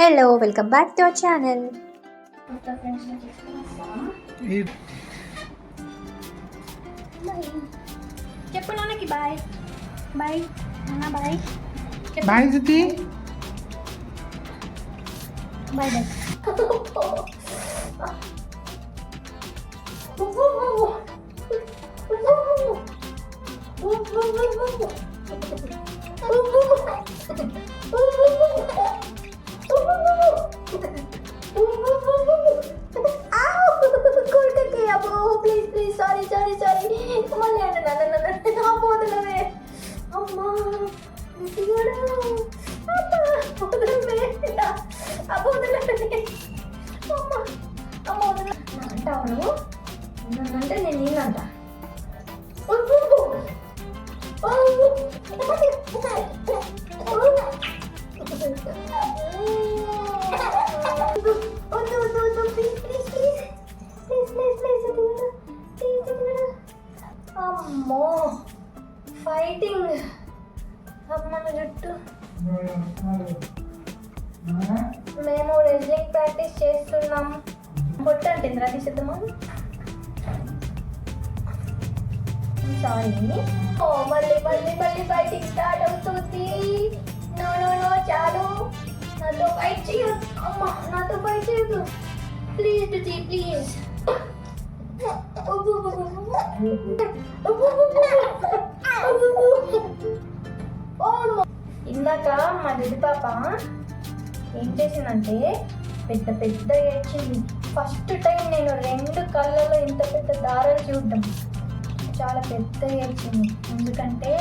Hello welcome back to our channel. చెప్పు నాన్నకి bye bye నాన్న బాయ్ బాయ్ జ్యోతి bye bye. అంటే నేను నేనంట అమ్మో ఫైటింగ్ మన జుట్టు. మేము రెజ్లింగ్ ప్రాక్టీస్ చేస్తున్నాం. కొట్టండి రా తీసేద్దామా? సారీ. ఓ మళ్ళీ మళ్ళీ మళ్ళీ ఫైటింగ్ స్టార్ట్ అవుతుంది. నో నో నో చాలు, నాతో ఫైట్ చేయొద్దు. అమ్మా నాతో ఫైట్ చేయొద్దు ప్లీజ్ డుజీ ప్లీజ్. ఇందాక మా దిది పాప ఏం చేసిందంటే పెద్ద పెద్ద ఏడ్చింది. ఫస్ట్ టైం నేను 2 కళ్ళలో ఇంత పెద్ద దారాలు చూడడం. చాలా పెద్ద ఏడ్చింది. ఎందుకంటే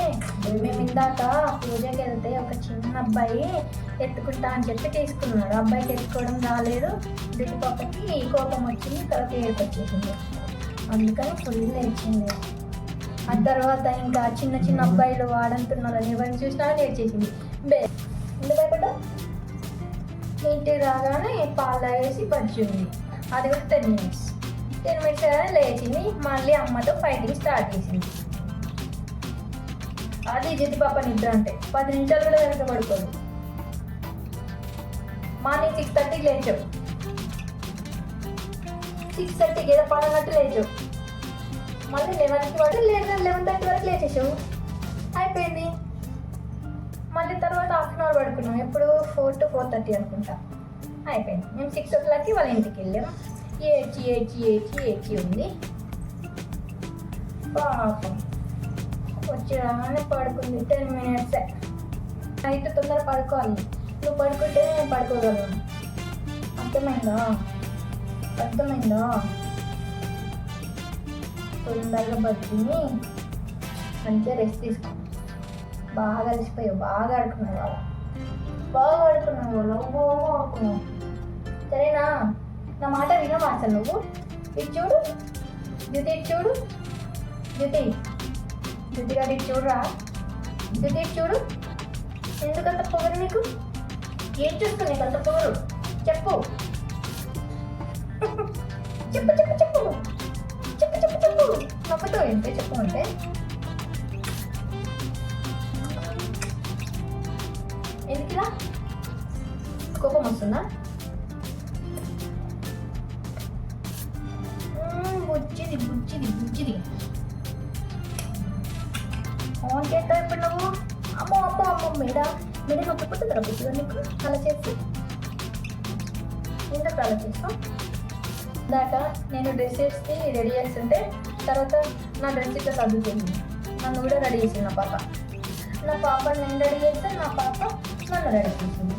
మేము ఇందాక పూజకి వెళ్తే ఒక చిన్న అబ్బాయి ఎత్తుకుంటా అని చెప్పి తీసుకున్నాడు. అబ్బాయికి ఎత్తుకోవడం రాలేదు. దిది పాపకి కోపం వచ్చింది, తర్వాత ఏడుపు వచ్చేసింది. అందుకని ఫుల్ ఏడ్చింది. ఆ తర్వాత ఇంకా చిన్న చిన్న అబ్బాయిలు వాడంటున్నారని ఎవరిని చూసినా ఏడ్చేసింది. ఎందుకు భయపడ్డా? ఇంటికి రాగానే పాలు వేసి పచ్చింది. అది కూడా 10 minutes కానీ లేచింది. మళ్ళీ అమ్మతో ఫైటింగ్ స్టార్ట్ చేసింది. అది జితి పాప నిద్ర అంటే 10 నిమిషాలు కూడా వెనక పడుకోదు. మార్నింగ్ 6:30 లేచావు, 6:30 ఏదో పడనట్టు లేచావు. మళ్ళీ 11కి పడి 11:30 వరకు లేచేసావు. అయిపోయింది. మళ్ళీ తర్వాత ½ అవర్ పడుకున్నాం. ఎప్పుడు 4 to 4:30 అనుకుంటా. అయిపోయింది. మేము 6 o'clockకి వాళ్ళ ఇంటికి వెళ్ళాము. ఏడ్చి ఉంది పాపం. వచ్చి రాగానే పడుకుంది. 10 minutes. నైట్ తొందర పడుకోవాలి. నువ్వు పడుకుంటే నేను పడుకోగలను. అర్థమైందా? తొందరగా బతిని మంచిగా రెస్ట్ తీసుకో. బాగా అలసిపోయావు, బాగా ఆడుకున్నావు సరేనా? నా మాట వినవా అసలు నువ్వు? ఇది చూడు జ్యోతి, ఇటు చూడు జ్యోతి గారు, ఇటు చూడరా జ్యోతి, ఇటు చూడు. ఎందుకంత పొగరు నీకు? ఏం చూస్తుంది నీకు అంత పొగరు? చెప్పు చెప్పు చెప్పు చెప్పు చెప్పు చెప్పు చెప్పు నవ్వుతో ఏంటే చెప్పు అంటే. ఎందుకులా కోపం వస్తుందా? బుజ్జిది ఫోన్ చేస్తావు ఇప్పుడు నువ్వు. అమ్మో మేడ నొప్పిపోతుందిరా బుజ్జిగా నీకు అలా చేస్తే. ఎందుకు అలా చేస్తావు? దాకా నేను డ్రెస్ వేసి రెడీ చేస్తుంటే తర్వాత నా డ్రెస్ ఇట్లా సర్దుతుంది. నన్ను కూడా రెడీ చేసింది నా పాప నేను రెడీ చేస్తే నా పాప నన్ను రెడీ చేసింది.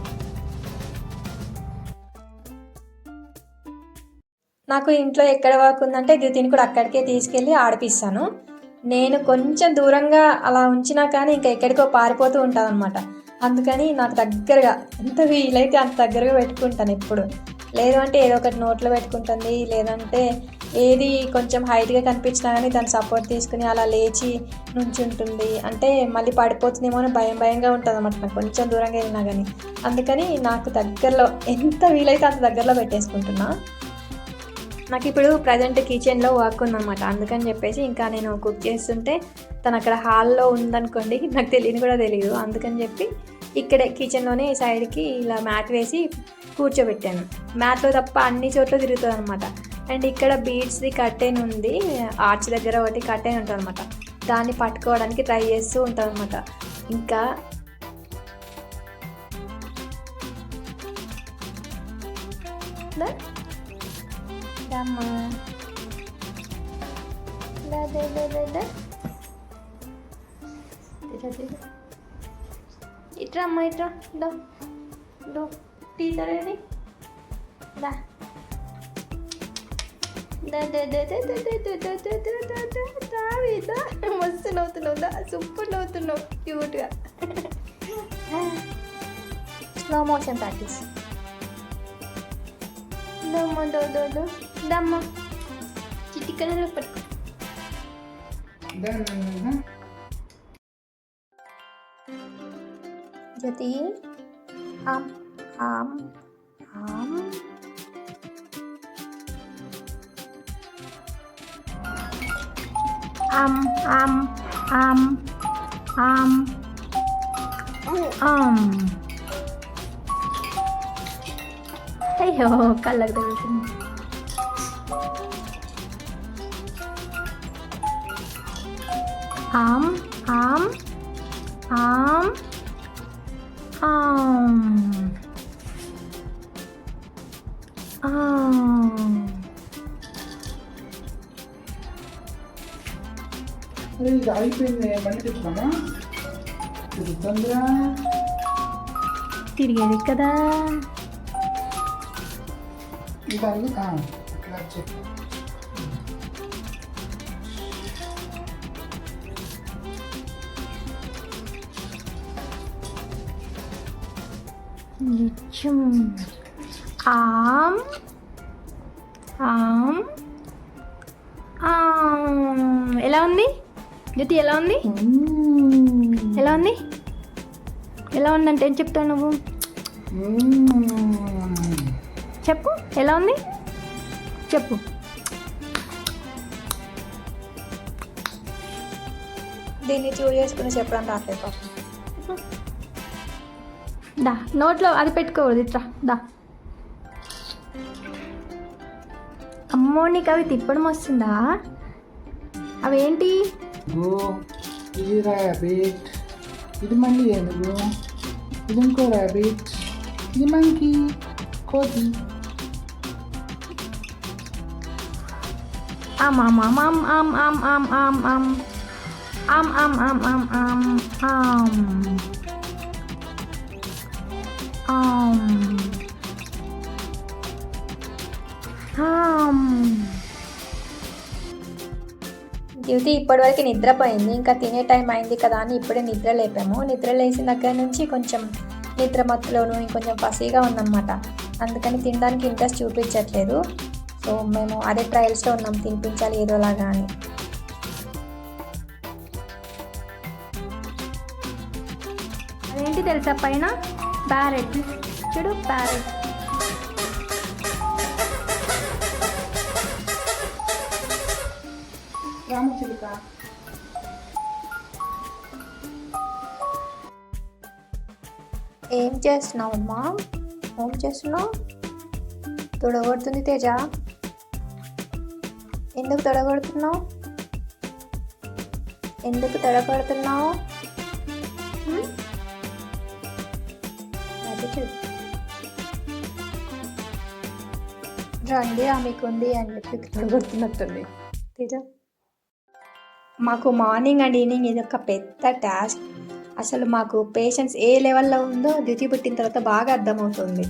నాకు ఇంట్లో ఎక్కడ వర్క్ ఉందంటే దితిని కూడా అక్కడికే తీసుకెళ్ళి ఆడిపిస్తాను. నేను కొంచెం దూరంగా అలా ఉంచినా కానీ ఇంకా ఎక్కడికో పారిపోతూ ఉంటాను అనమాట. అందుకని నాకు దగ్గరగా ఎంత వీలైతే అంత దగ్గరగా పెట్టుకుంటాను ఎప్పుడు. లేదు అంటే ఏదో ఒకటి నోట్లో పెట్టుకుంటుంది, లేదంటే ఏది కొంచెం హైట్గా కనిపించినా కానీ దాన్ని సపోర్ట్ తీసుకుని అలా లేచి నుంచుంటుంది. అంటే మళ్ళీ పడిపోతుందేమో అని భయంగా ఉంటుంది అన్నమాట నాకు కొంచెం దూరంగా వెళ్ళినా కానీ. అందుకని నాకు దగ్గరలో ఎంత వీలైతే అంత దగ్గరలో పెట్టేసుకుంటున్నా. నాకు ఇప్పుడు ప్రజెంట్ కిచెన్లో వర్క్ ఉందన్నమాట. అందుకని చెప్పేసి ఇంకా నేను కుక్ చేస్తుంటే తను అక్కడ హాల్లో ఉందనుకోండి, నాకు తెలియని కూడా తెలియదు. అందుకని చెప్పి ఇక్కడే కిచెన్లోనే సైడ్కి ఇలా మ్యాట్ వేసి కూర్చోబెట్టాను. మ్యాట్లో తప్ప అన్ని చోట్ల తిరుగుతుంది అనమాట. అండ్ ఇక్కడ బీడ్స్ది కర్టెన్ ఉంది, ఆర్చ్ దగ్గర ఒకటి కర్టెన్ ఉంటుంది అనమాట. దాన్ని పట్టుకోవడానికి ట్రై చేస్తూ ఉంటుంది అనమాట. ఇంకా ఇట్రా అమ్మ, ఇట్రా దో టీ తరేది దా. మస్తు నవ్వుతున్నావు, దా సూపర్ నవ్వుతున్నావు, క్యూట్గా. Slow motion practice. దమ్మ దమ్మ చిటికలలో పట్టుకో. జ్యోతి ఆమ్ ఆమ్ ఆమ్ ఆమ్ ఆమ్ ఆమ్ ఆమ్ ఆమ్. అయ్యో కళ్ళకు తగులుతుంది. ఆమ్ ఆమ్ ఆమ్ ఆమ్ ఆమ్. ఇది అయిపోయింది, మళ్ళీ తెచ్చుకోమా తిరుగుతుందిరా. తిరిగేది కదా. ఇవన్నీ ఇట్లా చెప్పు. ఆమ్ ఆమ్ ఆమ్. ఎలా ఉంది జ్యోతి, ఎలా ఉంది? ఎలా ఉంది? ఎలా ఉందంటే ఏం చెప్తావు నువ్వు? చెప్పు, ఎలా ఉంది చెప్పు. దీన్ని చూడు చేసుకుని చెప్పడం రాలేదు పాపం. దా నోట్లో అది పెట్టుకోకూడదు, ఇట్లా దా. అమ్మో నీకు అవి తిప్పడం వస్తుందా? అవేంటి? ఇది ర్యాబిట్, ఇది మళ్ళీ ఏనుగు, ఇది ఇంకో ర్యాబిట్, ఇది మంకీ, కోతి. ఆమ్ ఆమ్ ఆమ్ ఆమ్ ఆమ్ ఆమ్ ఆమ్ ఆమ్ ఆమ్ ఆమ్ ఆమ్ ఆమ్ ఆమ్ ఆమ్ ఆమ్ ఆమ్. జ్యోతి ఇప్పటివరకు నిద్రపోయింది, ఇంకా తినే టైం అయింది కదా అని ఇప్పుడే నిద్ర లేపాము. నిద్ర లేచిన దగ్గర నుంచి కొంచెం నిద్ర మత్తులోను ఇంకొంచెం పసిగా ఉందన్నమాట. అందుకని తినడానికి ఇంట్రెస్ట్ చూపించట్లేదు. సో మేము అదే ట్రయల్స్లో ఉన్నాం, తినిపించాలి ఏదోలాగా అని. అదేంటి తెలుసా పైన ప్యారెట్, చూడు ప్యారెట్. రామచిలుక. ఏం చేస్తున్నావు అమ్మా? ఏం చేస్తున్నావు? తొడగొడుతుంది తేజ. ఎందుకు తొడగొడుతున్నావు? ఎందుకు తొడగొడుతున్నావు? అది చూడు, రండి మీకుంది అని చెప్పి తొడగొడుతున్నట్టుంది తేజ. మాకు మార్నింగ్ అండ్ ఈవినింగ్ ఇది ఒక పెద్ద టాస్క్. అసలు మాకు పేషెన్స్ ఏ లెవెల్లో ఉందో డ్యూటీ పుట్టిన తర్వాత బాగా అర్థమవుతుంది.